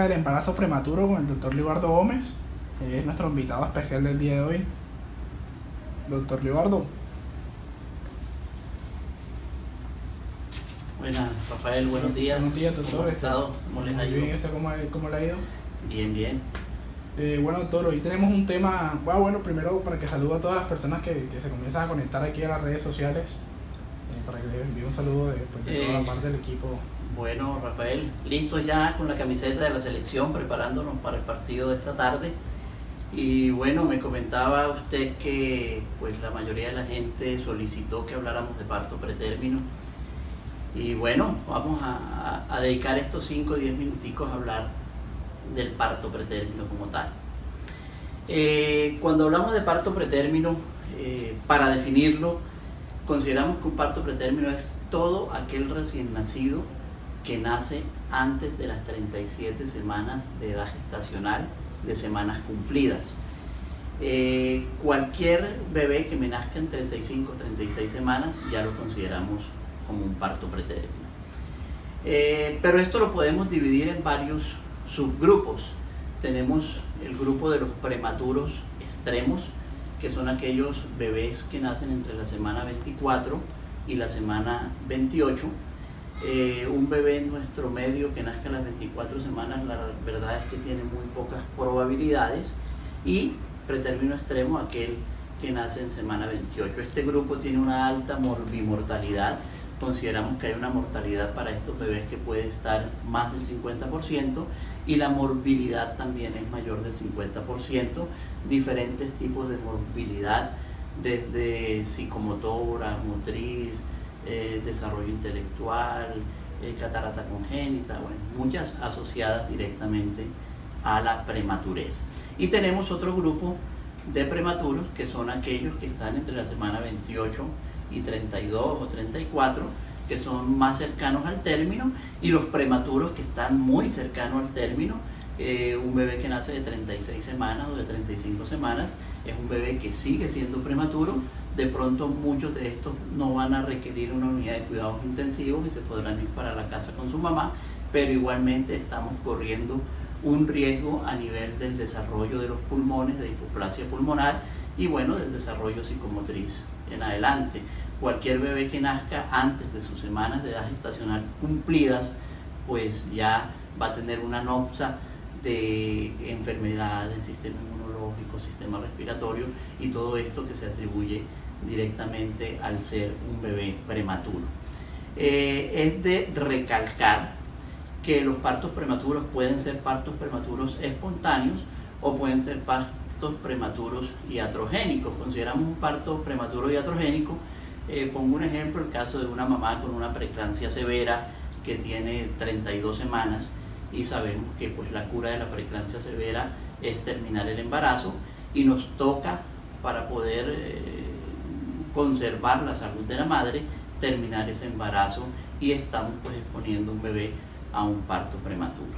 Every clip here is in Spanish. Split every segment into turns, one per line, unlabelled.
El embarazo prematuro con el doctor Libardo Gómez. Es nuestro invitado especial del día de hoy. Doctor Libardo.
Buenas, Rafael, buenos días.
Buenos días, doctor.
¿Cómo ha estado? ¿Cómo les ha ido?
Bien, ¿cómo le ha ido?
Bien, bien.
Bueno, doctor, hoy tenemos un tema. Bueno, primero para que saludo a todas las personas que se comienzan a conectar aquí a las redes sociales. Para que les envíe un saludo de toda la parte del equipo.
Bueno, Rafael, listos ya con la camiseta de la selección, preparándonos para el partido de esta tarde. Y bueno, me comentaba usted que pues la mayoría de la gente solicitó que habláramos de parto pretérmino. Y bueno, vamos a dedicar estos 5 o 10 minuticos a hablar del parto pretérmino como tal. Cuando hablamos de parto pretérmino, para definirlo, consideramos que un parto pretérmino es todo aquel recién nacido que nace antes de las 37 semanas de edad gestacional, de semanas cumplidas. Cualquier bebé que me nazca en 35 o 36 semanas ya lo consideramos como un parto pretérmino. Pero esto lo podemos dividir en varios subgrupos. Tenemos el grupo de los prematuros extremos, que son aquellos bebés que nacen entre la semana 24 y la semana 28. Un bebé en nuestro medio que nazca a las 24 semanas, la verdad es que tiene muy pocas probabilidades, y pretérmino extremo, aquel que nace en semana 28. Este grupo tiene una alta morbimortalidad. Consideramos que hay una mortalidad para estos bebés que puede estar más del 50%, y la morbilidad también es mayor del 50%. Diferentes tipos de morbilidad, desde psicomotora, motriz, desarrollo intelectual, catarata congénita, bueno, muchas asociadas directamente a la prematurez. Y tenemos otro grupo de prematuros que son aquellos que están entre la semana 28 y 32 o 34, que son más cercanos al término, y los prematuros que están muy cercanos al término. Un bebé que nace de 36 semanas o de 35 semanas es un bebé que sigue siendo prematuro. De pronto muchos de estos no van a requerir una unidad de cuidados intensivos y se podrán ir para la casa con su mamá, pero igualmente estamos corriendo un riesgo a nivel del desarrollo de los pulmones, de hipoplasia pulmonar, y bueno, del desarrollo psicomotriz en adelante. Cualquier bebé que nazca antes de sus semanas de edad gestacional cumplidas, pues ya va a tener una nopsa de enfermedades, sistema inmunológico, sistema respiratorio, y todo esto que se atribuye directamente al ser un bebé prematuro. Es de recalcar que los partos prematuros pueden ser partos prematuros espontáneos o pueden ser partos prematuros iatrogénicos. Consideramos un parto prematuro iatrogénico, pongo un ejemplo, el caso de una mamá con una preeclampsia severa que tiene 32 semanas, y sabemos que pues la cura de la preeclampsia severa es terminar el embarazo, y nos toca, para poder conservar la salud de la madre, terminar ese embarazo, y estamos pues exponiendo un bebé a un parto prematuro.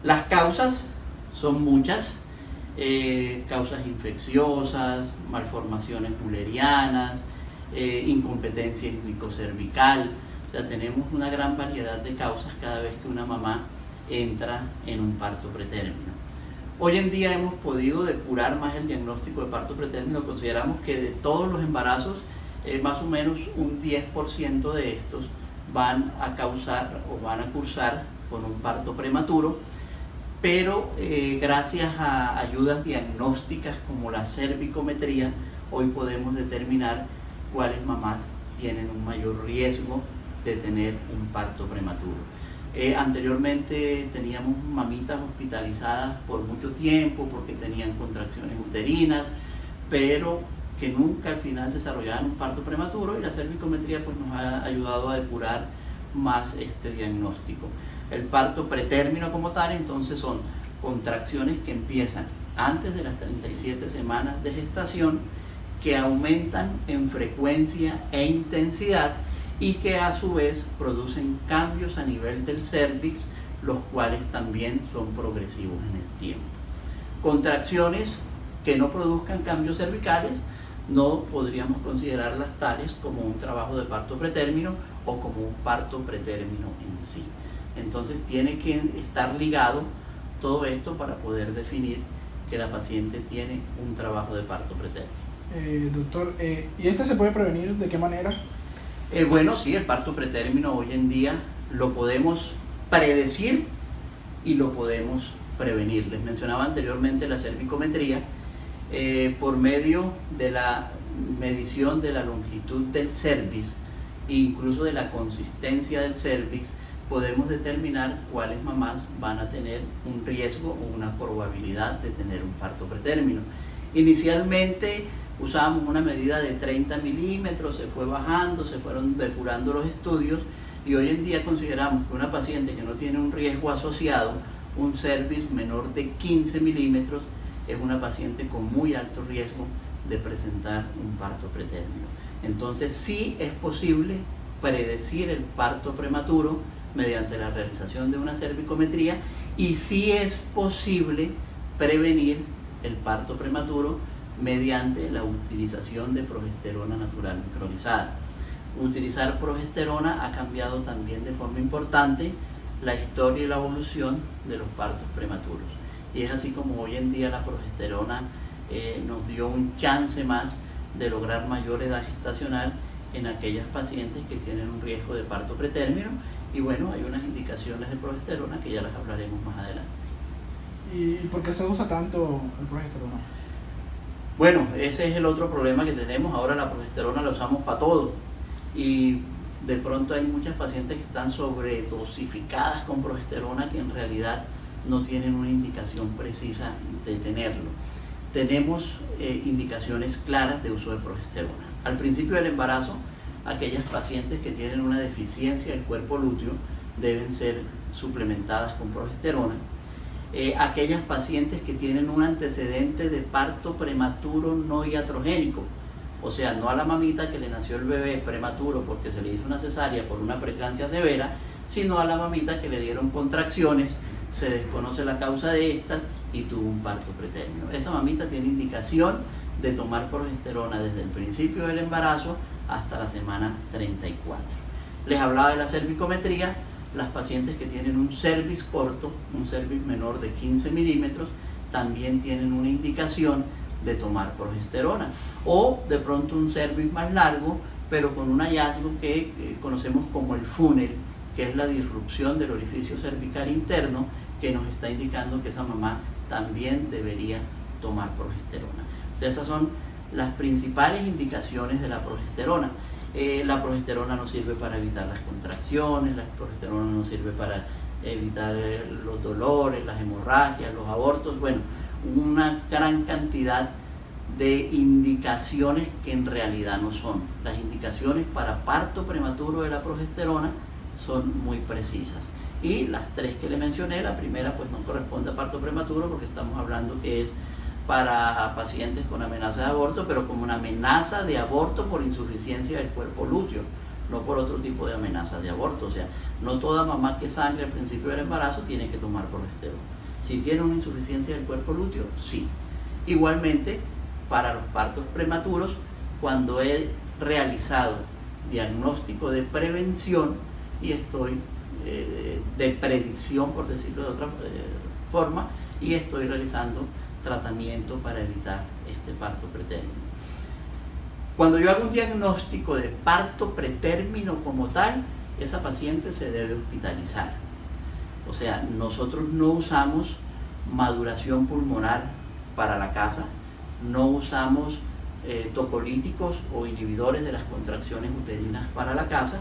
Las causas son muchas, causas infecciosas, malformaciones mullerianas, incompetencia cervical. O sea, tenemos una gran variedad de causas cada vez que una mamá entra en un parto pretérmino. Hoy en día hemos podido depurar más el diagnóstico de parto pretérmino. Consideramos que de todos los embarazos, más o menos un 10% de estos van a causar o van a cursar con un parto prematuro, pero gracias a ayudas diagnósticas como la cervicometría, hoy podemos determinar cuáles mamás tienen un mayor riesgo de tener un parto prematuro. Anteriormente teníamos mamitas hospitalizadas por mucho tiempo porque tenían contracciones uterinas, pero que nunca al final desarrollaban un parto prematuro, y la cervicometría pues nos ha ayudado a depurar más este diagnóstico. El parto pretérmino como tal, entonces, son contracciones que empiezan antes de las 37 semanas de gestación, que aumentan en frecuencia e intensidad, y que a su vez producen cambios a nivel del cérvix, los cuales también son progresivos en el tiempo. Contracciones que no produzcan cambios cervicales no podríamos considerarlas tales como un trabajo de parto pretérmino o como un parto pretérmino en sí. Entonces tiene que estar ligado todo esto para poder definir que la paciente tiene un trabajo de parto pretérmino.
Doctor, ¿y este se puede prevenir de qué manera?
Bueno, sí, el parto pretérmino hoy en día lo podemos predecir y lo podemos prevenir. Les mencionaba anteriormente la cervicometría. Por medio de la medición de la longitud del cervix e incluso de la consistencia del cervix, podemos determinar cuáles mamás van a tener un riesgo o una probabilidad de tener un parto pretérmino. Inicialmente usábamos una medida de 30 milímetros, se fue bajando, se fueron depurando los estudios y hoy en día consideramos que una paciente que no tiene un riesgo asociado, un cervix menor de 15 milímetros, es una paciente con muy alto riesgo de presentar un parto pretérmino. Entonces sí es posible predecir el parto prematuro mediante la realización de una cervicometría y sí es posible prevenir el parto prematuro mediante la utilización de progesterona natural micronizada. Utilizar progesterona ha cambiado también de forma importante la historia y la evolución de los partos prematuros. Y es así como hoy en día la progesterona nos dio un chance más de lograr mayor edad gestacional en aquellas pacientes que tienen un riesgo de parto pretérmino. Y bueno, hay unas indicaciones de progesterona que ya las hablaremos más adelante.
¿Y por qué se usa tanto el progesterona?
Bueno, ese es el otro problema que tenemos. Ahora la progesterona la usamos para todo. Y de pronto hay muchas pacientes que están sobredosificadas con progesterona que en realidad no tienen una indicación precisa de tenerlo. Tenemos indicaciones claras de uso de progesterona. Al principio del embarazo, aquellas pacientes que tienen una deficiencia del cuerpo lúteo deben ser suplementadas con progesterona. Aquellas pacientes que tienen un antecedente de parto prematuro no iatrogénico, o sea, no a la mamita que le nació el bebé prematuro porque se le hizo una cesárea por una preeclampsia severa, sino a la mamita que le dieron contracciones, se desconoce la causa de estas y tuvo un parto pretérmino. Esa mamita tiene indicación de tomar progesterona desde el principio del embarazo hasta la semana 34. Les hablaba de la cervicometría. Las pacientes que tienen un cervix corto, un cervix menor de 15 milímetros, también tienen una indicación de tomar progesterona. O de pronto un cervix más largo, pero con un hallazgo que conocemos como el funnel, que es la disrupción del orificio cervical interno, que nos está indicando que esa mamá también debería tomar progesterona. O sea, esas son las principales indicaciones de la progesterona. La progesterona nos sirve para evitar las contracciones, la progesterona nos sirve para evitar los dolores, las hemorragias, los abortos, bueno, una gran cantidad de indicaciones que en realidad no son. Las indicaciones para parto prematuro de la progesterona son muy precisas. Y las tres que le mencioné, la primera pues no corresponde a parto prematuro porque estamos hablando que es para pacientes con amenaza de aborto, pero como una amenaza de aborto por insuficiencia del cuerpo lúteo, no por otro tipo de amenaza de aborto. O sea, no toda mamá que sangre al principio del embarazo tiene que tomar progesterona. Si tiene una insuficiencia del cuerpo lúteo, sí. Igualmente, para los partos prematuros, cuando he realizado diagnóstico de prevención y estoy de predicción, por decirlo de otra forma, y estoy realizando tratamiento para evitar este parto pretérmino. Cuando yo hago un diagnóstico de parto pretérmino como tal, esa paciente se debe hospitalizar. O sea, nosotros no usamos maduración pulmonar para la casa, no usamos tocolíticos o inhibidores de las contracciones uterinas para la casa,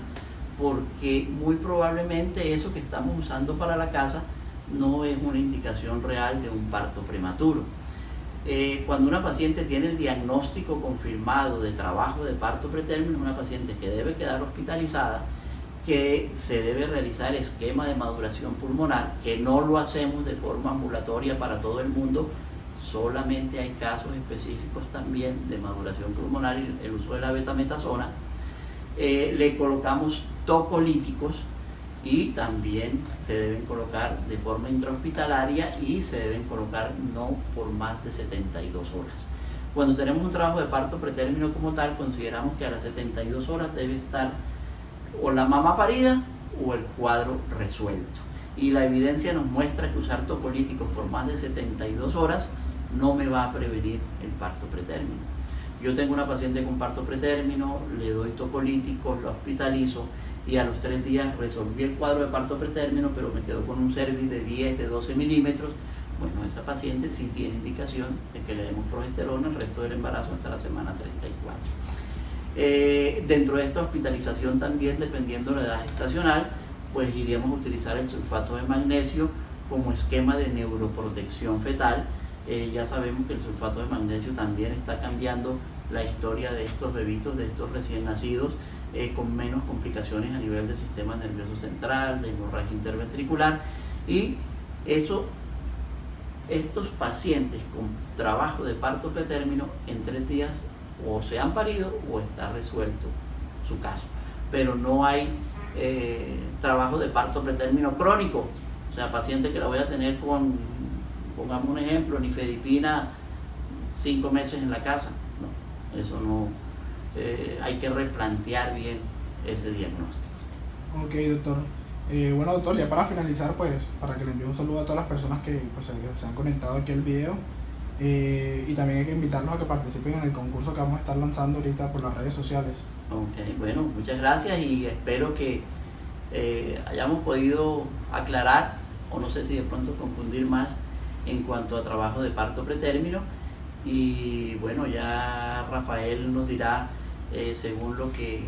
porque muy probablemente eso que estamos usando para la casa no es una indicación real de un parto prematuro. Cuando una paciente tiene el diagnóstico confirmado de trabajo de parto pretérmino, es una paciente que debe quedar hospitalizada, que se debe realizar esquema de maduración pulmonar, que no lo hacemos de forma ambulatoria para todo el mundo, solamente hay casos específicos también de maduración pulmonar y el uso de la betametasona. Le colocamos tocolíticos y también se deben colocar de forma intrahospitalaria y se deben colocar no por más de 72 horas. Cuando tenemos un trabajo de parto pretérmino como tal, consideramos que a las 72 horas debe estar o la mama parida o el cuadro resuelto. y la evidencia nos muestra que usar tocolíticos por más de 72 horas no me va a prevenir el parto pretérmino. Yo tengo una paciente con parto pretérmino, le doy tocolíticos, la hospitalizo y a los 3 días resolví el cuadro de parto pretérmino, pero me quedo con un cervix de 10, de 12 milímetros. Bueno, esa paciente sí tiene indicación de que le demos progesterona el resto del embarazo hasta la semana 34. Dentro de esta hospitalización también, dependiendo de la edad gestacional, pues iríamos a utilizar el sulfato de magnesio como esquema de neuroprotección fetal. Ya sabemos que el sulfato de magnesio también está cambiando la historia de estos bebitos, de estos recién nacidos, con menos complicaciones a nivel del sistema nervioso central, de hemorragia interventricular, y estos pacientes con trabajo de parto pretérmino en 3 días o se han parido o está resuelto su caso, pero no hay trabajo de parto pretérmino crónico, o sea, paciente que la voy a tener con, pongamos un ejemplo, nifedipina 5 meses en la casa. No, eso no, hay que replantear bien ese diagnóstico.
Ok, doctor. Bueno, doctor, ya para finalizar, pues, para que le envíe un saludo a todas las personas que pues, se han conectado aquí al video, y también hay que invitarlos a que participen en el concurso que vamos a estar lanzando ahorita por las redes sociales.
Ok, bueno, muchas gracias y espero que hayamos podido aclarar, o no sé si de pronto confundir más en cuanto a trabajo de parto pretérmino, y bueno, ya Rafael nos dirá, según lo que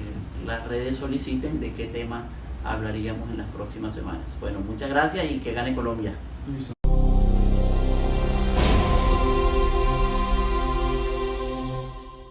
las redes soliciten, de qué tema hablaríamos en las próximas semanas. Bueno, muchas gracias y que gane Colombia.
Listo.